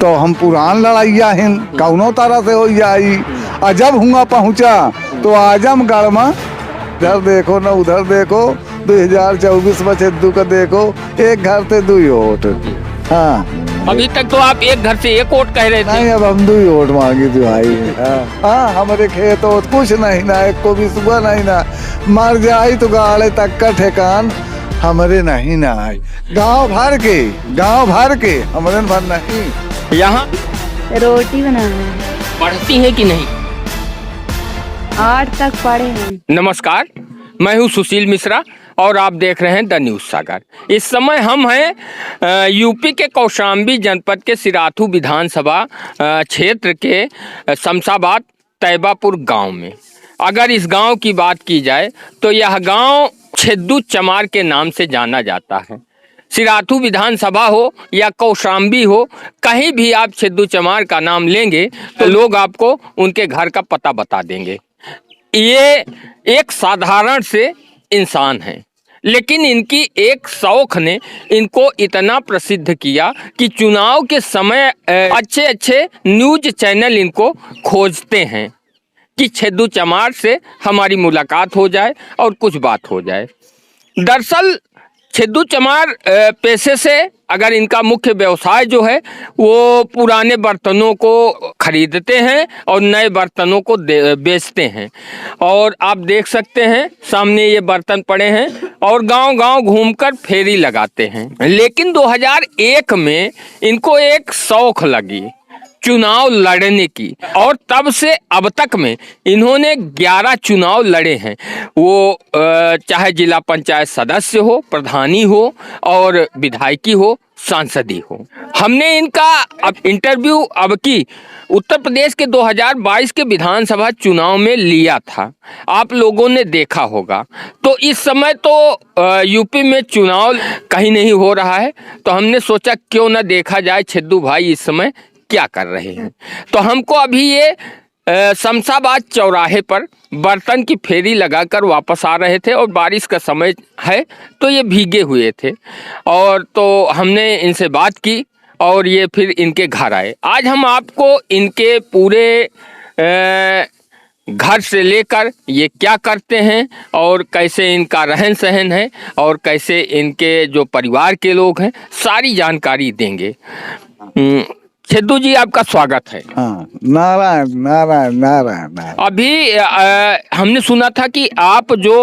तो हम पुरान लड़ाइया हिन कौनो तरह से हो जाई। और जब हुआ पहुंचा तो आजमगढ़ में इधर देखो न उधर देखो, 2024 में सिद्धू का देखो, एक घर से 2 वोट। हाँ, अभी तक तो आप एक घर से एक वोट कह रहे थे। नहीं, अब हम 2 वोट मांगी थी भाई। हाँ, हमारे खेत हो कुछ नहीं ना, एक को भी सुबह नहीं ना, मर जाई तो गाड़े तक का ठेकान हमारे नहीं ना आई। गांव भर के हमारे भर नहीं। यहाँ रोटी बनाना। पढ़ती हैं कि नहीं? 8 तक पढ़े हैं। नमस्कार, मैं हूँ सुशील मिश्रा और आप देख रहे हैं द न्यूज़ सागर। इस समय हम हैं यूपी के कौशाम्बी जनपद के सिराथू विधानसभा क्षेत्र के शमशाबाद तैयबापुर गांव में। अगर इस गांव की बात की जाए तो यह गांव छिद्दू चमार के नाम से जाना जाता है। सिराथू विधानसभा हो या कौशाम्बी हो, कहीं भी आप छिद्दू चमार का नाम लेंगे तो लोग आपको उनके घर का पता बता देंगे। ये एक साधारण से इंसान हैं, लेकिन इनकी एक शौक ने इनको इतना प्रसिद्ध किया कि चुनाव के समय अच्छे न्यूज चैनल इनको खोजते हैं कि छिद्दू चमार से हमारी मुलाकात हो जाए और कुछ बात हो जाए। दरअसल छिद्दू चमार पैसे से, अगर इनका मुख्य व्यवसाय जो है वो पुराने बर्तनों को खरीदते हैं और नए बर्तनों को बेचते हैं। और आप देख सकते हैं सामने ये बर्तन पड़े हैं और गांव-गांव घूमकर फेरी लगाते हैं। लेकिन 2001 में इनको एक शौक लगी चुनाव लड़ने की, और तब से अब तक में इन्होंने 11 चुनाव लड़े हैं। वो चाहे जिला पंचायत सदस्य हो, प्रधानी हो और विधायकी हो, सांसदी हो। हमने इनका अब इंटरव्यू अब की उत्तर प्रदेश के 2022 के विधानसभा चुनाव में लिया था, आप लोगों ने देखा होगा। तो इस समय तो यूपी में चुनाव कहीं नहीं हो रहा है, तो हमने सोचा क्यों ना देखा जाए छिद्दू भाई इस समय क्या कर रहे हैं। तो हमको अभी ये शमशाबाद चौराहे पर बर्तन की फेरी लगाकर वापस आ रहे थे और बारिश का समय है तो ये भीगे हुए थे, और तो हमने इनसे बात की और ये फिर इनके घर आए। आज हम आपको इनके पूरे घर से लेकर ये क्या करते हैं और कैसे इनका रहन सहन है और कैसे इनके जो परिवार के लोग हैं सारी जानकारी देंगे। छिद्दू जी, आपका स्वागत है। हाँ, नारायण नारायण नारायण नारायण। अभी हमने सुना था कि आप जो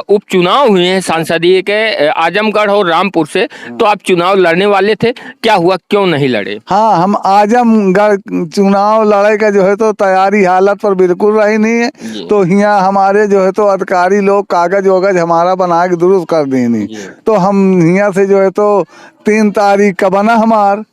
उपचुनाव हुए हैं सांसदीय के आजमगढ़ और रामपुर से, तो आप चुनाव लड़ने वाले थे, क्या हुआ, क्यों नहीं लड़े? हाँ, हम आजमगढ़ चुनाव लड़े का जो है तो तैयारी हालत पर बिल्कुल रही नहीं है। तो यहाँ हमारे जो है तो अधिकारी लोग कागज वगज हमारा बना के दुरुस्त कर देनी, तो हम यहाँ से जो है तो 3 तारीख का बना हमार,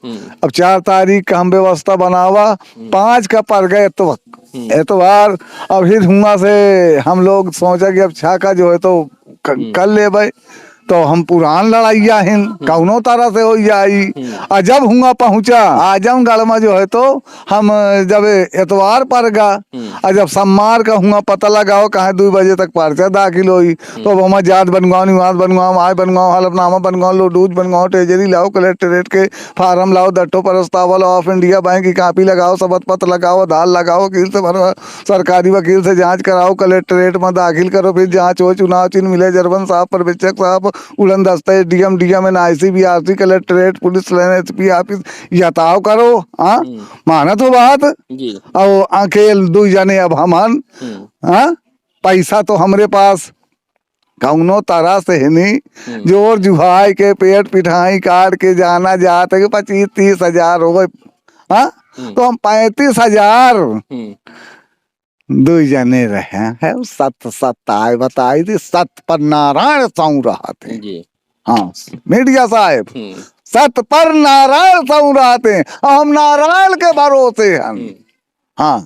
अब 4 तारीख का हम व्यवस्था बनावा, 5 का पड़ गए एतवार। अब फिर हुआ से हम लोग सोचा कि अब छाका जो है तो कर ले भाई, तो हम पुरान लड़ाइया हिन कौनो तरह से हो जाई। और जब हुआ पहुंचा आजमगढ़ में जो है तो हम जब एतवार पर गा, और जब सोमवार का हुआ पता लगाओ कहा 2 बजे तक पर्चा दाखिल हुई, तो अब हम जात बनगांव, निवास बनगांव, आय बनगांव, हलफनामा बनगांव, लोडूज बनगांव, ट्रेजरी लाओ, कलेक्ट्रेट के फार्म लाओ, दट्टो प्रस्ताव लाओ, ऑफ इंडिया बैंक की कापी लगाओ, शपथ पत्र लगाओ, आधार लगाओ, वकील से भरो, सरकारी वकील से जाँच कराओ, कलेक्ट्रेट में दाखिल करो, फिर जाँच हो, चुनाव चिन्ह मिले, जरबन साहब, पर्यवेक्षक साहब, उड़न दस्ते, DM IC BRC, collectorate, police line, SP office, यताव करो। हाँ, माना तो बात और अकेल 2 जने अब हमन। हाँ, पैसा तो हमरे पास कौनो तरह से है नहीं, जोर जुहाई के पेट पिठाई काट के जाना जात है 25-30 हजार हो गए। हाँ, तो हम 35,000 2 जने रहे हैं। सत आए बताई थी, सत पर नारायण सऊ रहा थे। हाँ, मीडिया साहब, सत पर नारायण सऊ रहते हैं, हम नारायण के भरोसे हैं। हाँ,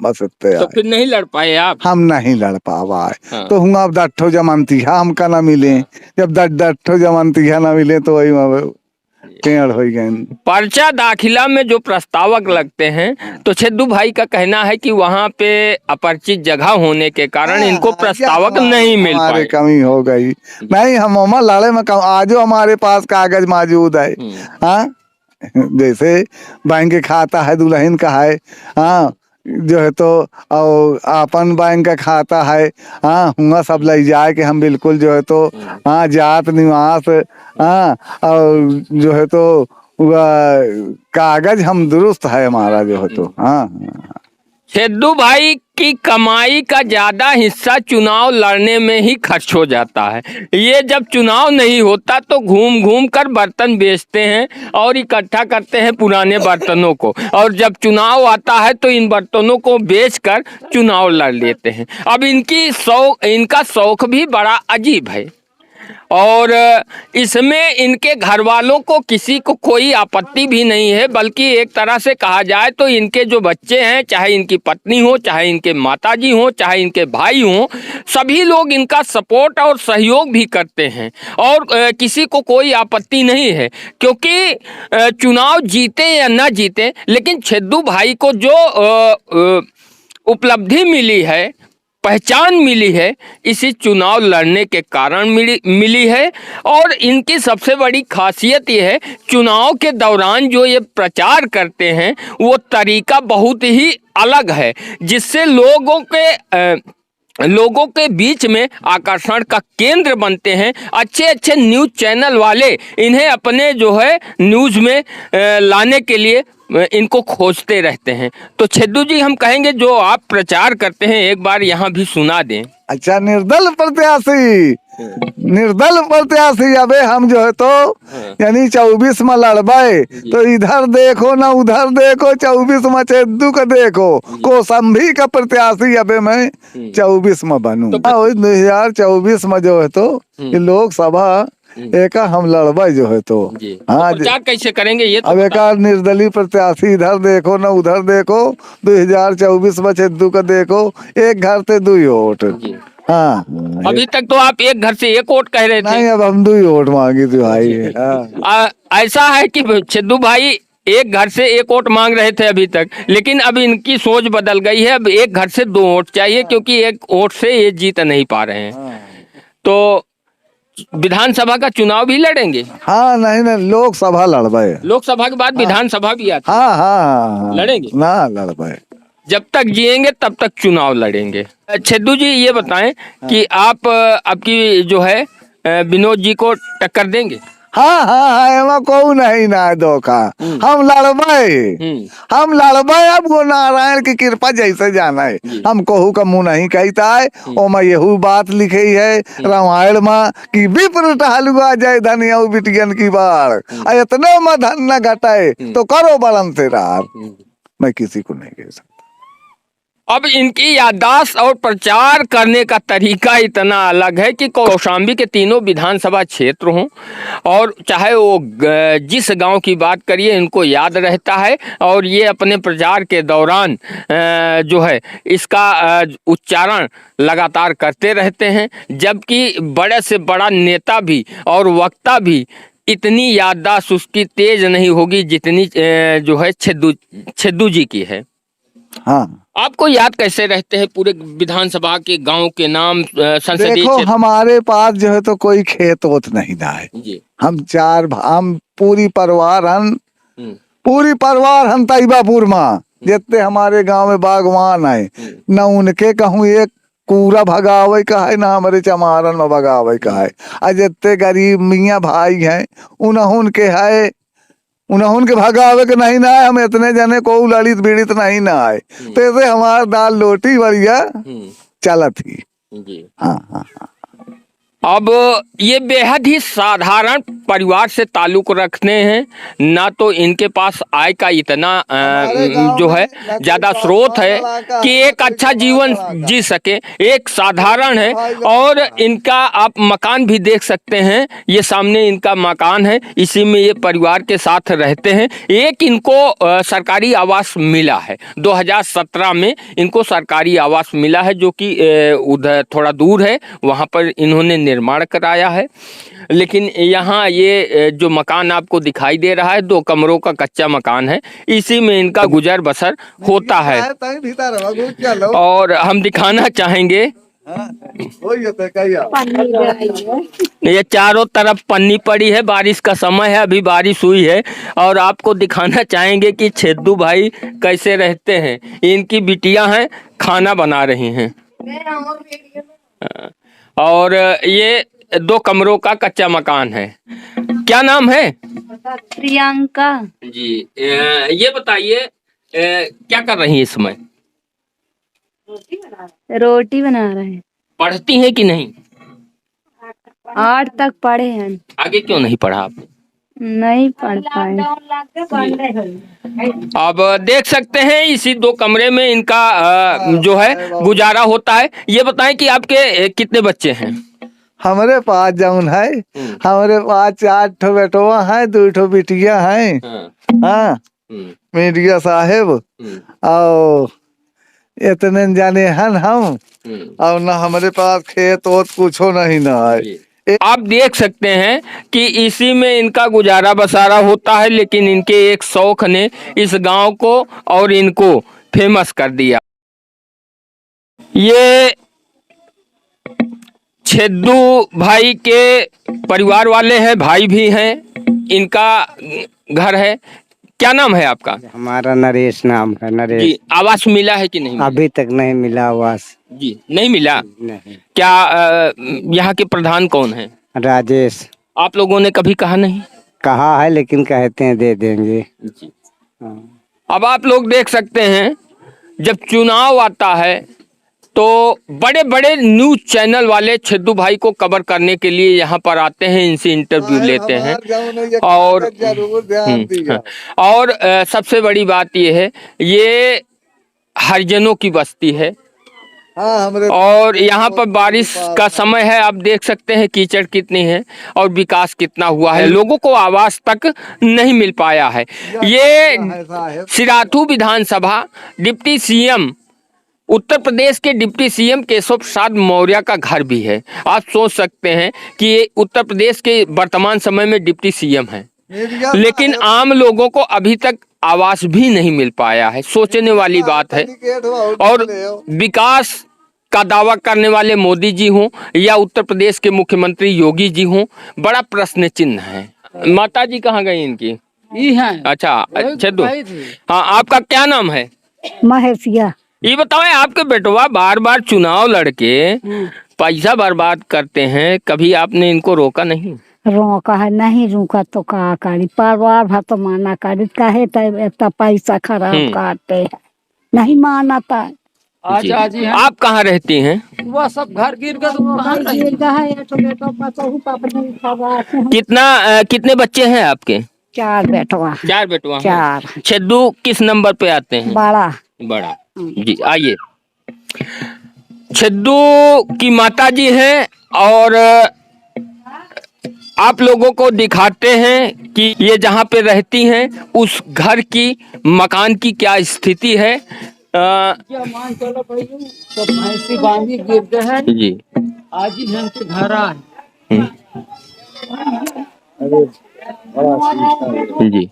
बस इतने। तो फिर नहीं लड़ पाए आप? हम नहीं लड़ पावा। हाँ। तो हूँ अब दट्ठो जमंतिया हमका ना मिले, जब दट्ठो जमंतिया ना मिले तो वही पेड़ हो गए। पर्चा दाखिला में जो प्रस्तावक लगते हैं, तो छिद्दू भाई का कहना है कि वहाँ पे अपरिचित जगह होने के कारण इनको प्रस्तावक नहीं मिल पाए, कमी हो गई। नहीं, हम लड़े में आजो हमारे पास कागज मौजूद है। हाँ, जैसे बैंक खाता है दुल्हन का है, हाँ जो है तो और अपन बैंक का खाता है, हाँ हुआ सब ले जाए कि हम बिल्कुल जो है तो हाँ जात निवास, हाँ और जो है तो वह कागज हम दुरुस्त है हमारा जो है तो हाँ। छेदू भाई की कमाई का ज्यादा हिस्सा चुनाव लड़ने में ही खर्च हो जाता है। ये जब चुनाव नहीं होता तो घूम घूम कर बर्तन बेचते हैं और इकट्ठा करते हैं पुराने बर्तनों को, और जब चुनाव आता है तो इन बर्तनों को बेचकर चुनाव लड़ लेते हैं। अब इनका शौक भी बड़ा अजीब है, और इसमें इनके घर वालों को किसी को कोई आपत्ति भी नहीं है, बल्कि एक तरह से कहा जाए तो इनके जो बच्चे हैं, चाहे इनकी पत्नी हो, चाहे इनके माताजी हो, चाहे इनके भाई हो, सभी लोग इनका सपोर्ट और सहयोग भी करते हैं और किसी को कोई आपत्ति नहीं है, क्योंकि चुनाव जीते या ना जीते, लेकिन छेदू भाई को जो उपलब्धि मिली है, पहचान मिली है, इसी चुनाव लड़ने के कारण मिली है। और इनकी सबसे बड़ी खासियत ये है, चुनाव के दौरान जो ये प्रचार करते हैं वो तरीका बहुत ही अलग है, जिससे लोगों के बीच में आकर्षण का केंद्र बनते हैं। अच्छे अच्छे न्यूज़ चैनल वाले इन्हें अपने जो है न्यूज़ में लाने के लिए इनको खोजते रहते हैं। तो छेदू जी, हम कहेंगे जो आप प्रचार करते हैं एक बार यहाँ भी सुना दें। अच्छा, निर्दल प्रत्याशी अबे हम जो है तो यानी 24 में लड़बे, तो इधर देखो ना उधर देखो, 24 में छेदू का देखो, कौशाम्बी का प्रत्याशी अबे मैं 24 में बनूं। 2024 में जो है तो लोकसभा एक हम लड़बे जो है तो हाँ, प्रचार कैसे करेंगे ये तो अब एक निर्दलीय प्रत्याशी इधर देखो ना उधर देखो, 2024 में छेदू का देखो, एक घर से 2 वोट। हाँ, अभी तक तो आप एक घर से एक वोट कह रहे थे। नहीं, अब हम 2 वोट मांगी थी भाई। ऐसा है कि छेदू भाई एक घर से एक वोट मांग रहे थे अभी तक, लेकिन अब इनकी सोच बदल गई है, अब एक घर से 2 वोट चाहिए, क्योंकि एक वोट से ये जीत नहीं पा रहे हैं। तो विधानसभा का चुनाव भी लड़ेंगे? हाँ, नहीं लोकसभा लड़बे, लोकसभा के बाद विधानसभा भी आती है। हाँ, लड़ेंगे ना लड़बे, जब तक जिएंगे तब तक चुनाव लड़ेंगे। छेदू जी, ये बताएं कि आप आपकी जो है विनोद जी को टक्कर देंगे? हाँ, एमा को नहीं ना धोखा, हम लड़बे, अब वो नारायण की कृपा जैसे जाना है, हम कहू का मुँह नहीं कहता है। ओ मैं यहू बात लिखी है रामायण में कि विप्रट हलुआ जय धनिया बिटियन की बाढ़, इतने में धन न घटाए तो करो बड़न से रार। मैं किसी को नहीं कह सकता। अब इनकी याददाश्त और प्रचार करने का तरीका इतना अलग है कि कौशाम्बी के तीनों विधानसभा क्षेत्र हों, और चाहे वो जिस गांव की बात करिए इनको याद रहता है, और ये अपने प्रचार के दौरान जो है इसका उच्चारण लगातार करते रहते हैं। जबकि बड़े से बड़ा नेता भी और वक्ता भी इतनी याददाश्त उसकी तेज नहीं होगी जितनी जो है छेदू जी की है। हाँ, आपको याद कैसे रहते हैं पूरे विधानसभा के गांव के नाम, संसदीय देखो हमारे पास जो है तो कोई खेत वोत नहीं ना है जी। हम पूरी परिवार हम तैबापुर में जितने हमारे गांव में बागवान है, न उनके कहूँ एक कूड़ा भगावे का है, ना हमारे चमारन में भगावे का है। आज जितने गरीब मियाँ भाई हैं उनके है, उनके भगावे के नहीं ना है। हम इतने जने को ललित पीड़ित नहीं ना है, तो ऐसे हमारा दाल रोटी बढ़िया चलत ही। हाँ। अब ये बेहद ही साधारण परिवार से ताल्लुक रखते हैं, ना तो इनके पास आय का इतना जो है ज़्यादा स्रोत है कि एक अच्छा जीवन जी सके। एक साधारण है, और इनका आप मकान भी देख सकते हैं, ये सामने इनका मकान है, इसी में ये परिवार के साथ रहते हैं। एक इनको सरकारी आवास मिला है, 2017 में इनको सरकारी आवास मिला है, जो कि उधर थोड़ा दूर है, वहाँ पर इन्होंने निर्माण कराया है। लेकिन यहाँ ये जो मकान आपको दिखाई दे रहा है 2 कमरों का कच्चा मकान है, इसी में इनका गुजर बसर होता है। और हम दिखाना चाहेंगे वही होता है क्या? ये चारों तरफ पन्नी पड़ी है, बारिश का समय है, अभी बारिश हुई है और आपको दिखाना चाहेंगे कि छेदू भाई कैसे रहते हैं। इनकी बिटियां हैं, खाना बना रही हैं और ये 2 कमरों का कच्चा मकान है। क्या नाम है? प्रियंका। जी, ये बताइए क्या कर रही हैं इस समय? रोटी बना रहे हैं। पढ़ती हैं कि नहीं? 8 तक पढ़े हैं। आगे क्यों नहीं पढ़ा आपने? नहीं पढ़ पाए। अब देख सकते हैं इसी 2 कमरे में इनका जो है गुजारा होता है। ये बताएं कि आपके कितने बच्चे हैं? हमारे पास जौन है, हमारे पास 4 ठो बेटवा है, 2 ठो बिटिया है। हाँ, मीडिया साहेब और इतने जाने हन हम, और न हमारे पास खेत वोत कुछो नहीं न है। आप देख सकते हैं कि इसी में इनका गुजारा बसारा होता है, लेकिन इनके एक शौक ने इस गांव को और इनको फेमस कर दिया। ये छेदू भाई के परिवार वाले हैं, भाई भी हैं, इनका घर है। क्या नाम है आपका? हमारा नरेश नाम है। नरेश जी, आवास मिला है कि नहीं? अभी तक नहीं मिला आवास। जी, नहीं मिला। नहीं। क्या यहाँ के प्रधान कौन है? राजेश। आप लोगों ने कभी कहा नहीं? कहा है लेकिन कहते हैं दे देंगे। जी। हाँ। अब आप लोग देख सकते हैं जब चुनाव आता है तो बड़े बड़े न्यूज चैनल वाले छेदू भाई को कवर करने के लिए यहाँ पर आते हैं, इनसे इंटरव्यू लेते हैं और जरूर ध्यान दिया। और सबसे बड़ी बात ये है, ये हरिजनों की बस्ती है और यहाँ पर बारिश का समय है। आप देख सकते हैं कीचड़ कितनी है और विकास कितना हुआ है, लोगों को आवास तक नहीं मिल पाया है। ये सिराथू विधानसभा डिप्टी सीएम, उत्तर प्रदेश के डिप्टी सीएम केशव प्रसाद मौर्य का घर भी है। आप सोच सकते हैं कि ये उत्तर प्रदेश के वर्तमान समय में डिप्टी सीएम है, लेकिन आम लोगों को अभी तक आवास भी नहीं मिल पाया है। सोचने वाली बात है। और विकास का दावा करने वाले मोदी जी हों या उत्तर प्रदेश के मुख्यमंत्री योगी जी हों, बड़ा प्रश्न चिन्ह है। माता जी कहाँ गई इनकी? अच्छा, छेदू। हाँ, आपका क्या नाम है? महेशिया। ये बताओ, आपके बेटवा बार बार चुनाव लड़के पैसा बर्बाद करते हैं, कभी आपने इनको रोका नहीं? रोका है नहीं, रुका तो का करी, परिवार भर तो माना करी, कहे तो पैसा खराब करते हैं, नहीं माना था। जी। आप कहाँ रहती हैं? वो सब घर गिर गए। कितने बच्चे हैं आपके? 4 बेटवा। 4 बेटवा हैं। 4। छेदू किस नंबर पे आते हैं? बड़ा। जी, आइए। छेदू की माता जी हैं और आप लोगों को दिखाते हैं कि ये जहाँ पे रहती हैं उस घर की, मकान की क्या स्थिति है। मान चलो भाई, तो भैंसी बांधी गिर गए हैं जी, आज ही ढंग से घर आए। जी।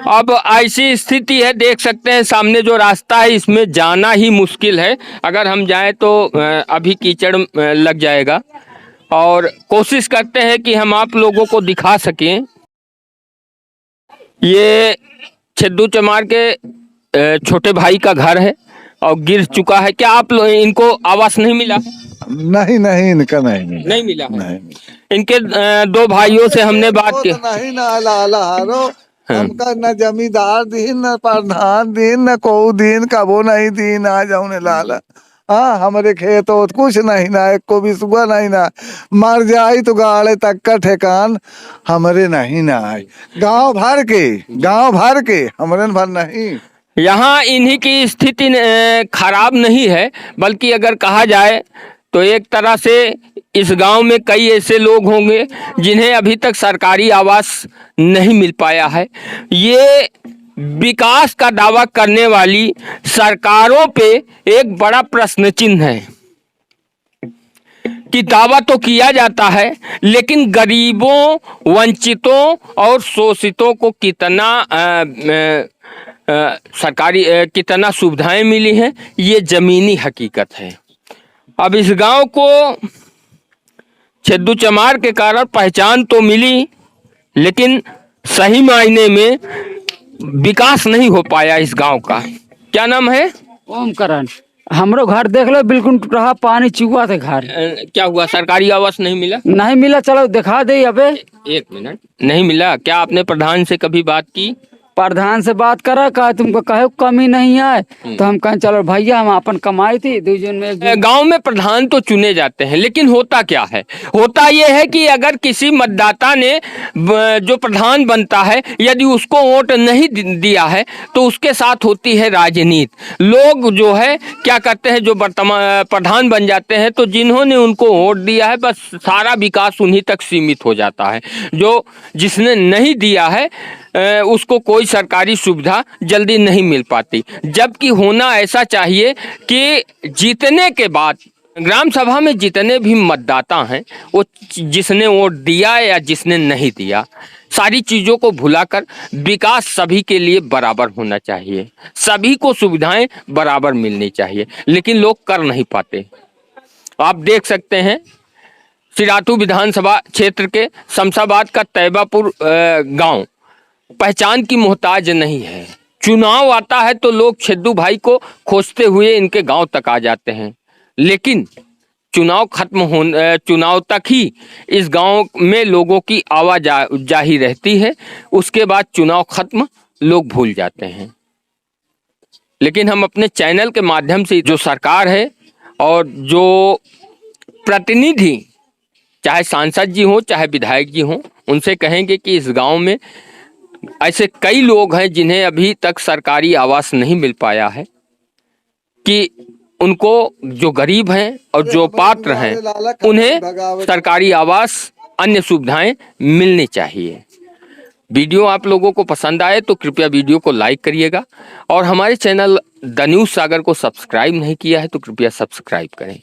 अब ऐसी स्थिति है, देख सकते हैं सामने जो रास्ता है इसमें जाना ही मुश्किल है। अगर हम जाएं तो अभी कीचड़ लग जाएगा और कोशिश करते हैं कि हम आप लोगों को दिखा सकें। ये छेदू चमार के छोटे भाई का घर है और गिर चुका है। क्या आप इनको आवास नहीं मिला? नहीं, इनका नहीं मिला है। नहीं। इनके 2 भाइयों से हमने बात की। नहीं ना हमका न जमींदार दीन, न प्रधान दीन, न को दीन कबो नहीं दीन आ जाऊने लाला। हाँ, हमारे खेत हो कुछ नहीं ना, एक को भी सुबह नहीं ना, मर जाए तो गाड़े तक का ठेकान हमारे नहीं ना है। गांव भर के हमारे भर नहीं। यहाँ इन्हीं की स्थिति खराब नहीं है, बल्कि अगर कहा जाए तो एक तरह से इस गांव में कई ऐसे लोग होंगे जिन्हें अभी तक सरकारी आवास नहीं मिल पाया है। ये विकास का दावा करने वाली सरकारों पे एक बड़ा प्रश्न चिन्ह है कि दावा तो किया जाता है, लेकिन गरीबों, वंचितों और शोषितों को कितना सरकारी कितना सुविधाएं मिली हैं, ये जमीनी हकीकत है। अब इस गांव को छेदू चमार के कारण पहचान तो मिली, लेकिन सही मायने में विकास नहीं हो पाया इस गांव का। क्या नाम है? ओमकरण। हमरो घर देख लो, बिल्कुल टूट रहा, पानी चुआ थे घर। क्या हुआ, सरकारी आवास नहीं मिला? नहीं मिला, चलो दिखा दे। अबे एक मिनट, नहीं मिला? क्या आपने प्रधान से कभी बात की? प्रधान से बात करा, कहा तुमको कहे कमी नहीं है, तो हम कहें चलो भैया हम अपन कमाई थी 2 जून में। गांव में प्रधान तो चुने जाते हैं, लेकिन होता क्या है, होता यह है कि अगर किसी मतदाता ने जो प्रधान बनता है यदि उसको वोट नहीं दिया है तो उसके साथ होती है राजनीति। लोग जो है क्या करते हैं, जो वर्तमान प्रधान बन जाते हैं तो जिन्होंने उनको वोट दिया है बस सारा विकास उन्हीं तक सीमित हो जाता है। जो जिसने नहीं दिया है उसको कोई सरकारी सुविधा जल्दी नहीं मिल पाती। जबकि होना ऐसा चाहिए कि जीतने के बाद ग्राम सभा में जितने भी मतदाता हैं वो जिसने वोट दिया या जिसने नहीं दिया, सारी चीज़ों को भुलाकर विकास सभी के लिए बराबर होना चाहिए, सभी को सुविधाएं बराबर मिलनी चाहिए, लेकिन लोग कर नहीं पाते। आप देख सकते हैं सिराथू विधानसभा क्षेत्र के शमशाबाद का तैयबापुर गांव पहचान की मोहताज नहीं है। चुनाव आता है तो लोग छेदू भाई को खोजते हुए इनके गांव तक आ जाते हैं, लेकिन चुनाव तक ही इस गांव में लोगों की आवाजाही रहती है। उसके बाद चुनाव खत्म, लोग भूल जाते हैं। लेकिन हम अपने चैनल के माध्यम से जो सरकार है और जो प्रतिनिधि, चाहे सांसद जी हो चाहे विधायक जी हो, उनसे कहेंगे कि इस गांव में ऐसे कई लोग हैं जिन्हें अभी तक सरकारी आवास नहीं मिल पाया है, कि उनको जो गरीब हैं और जो पात्र हैं उन्हें सरकारी आवास अन्य सुविधाएं मिलनी चाहिए। वीडियो आप लोगों को पसंद आए तो कृपया वीडियो को लाइक करिएगा, और हमारे चैनल द न्यूज़ सागर को सब्सक्राइब नहीं किया है तो कृपया सब्सक्राइब करें।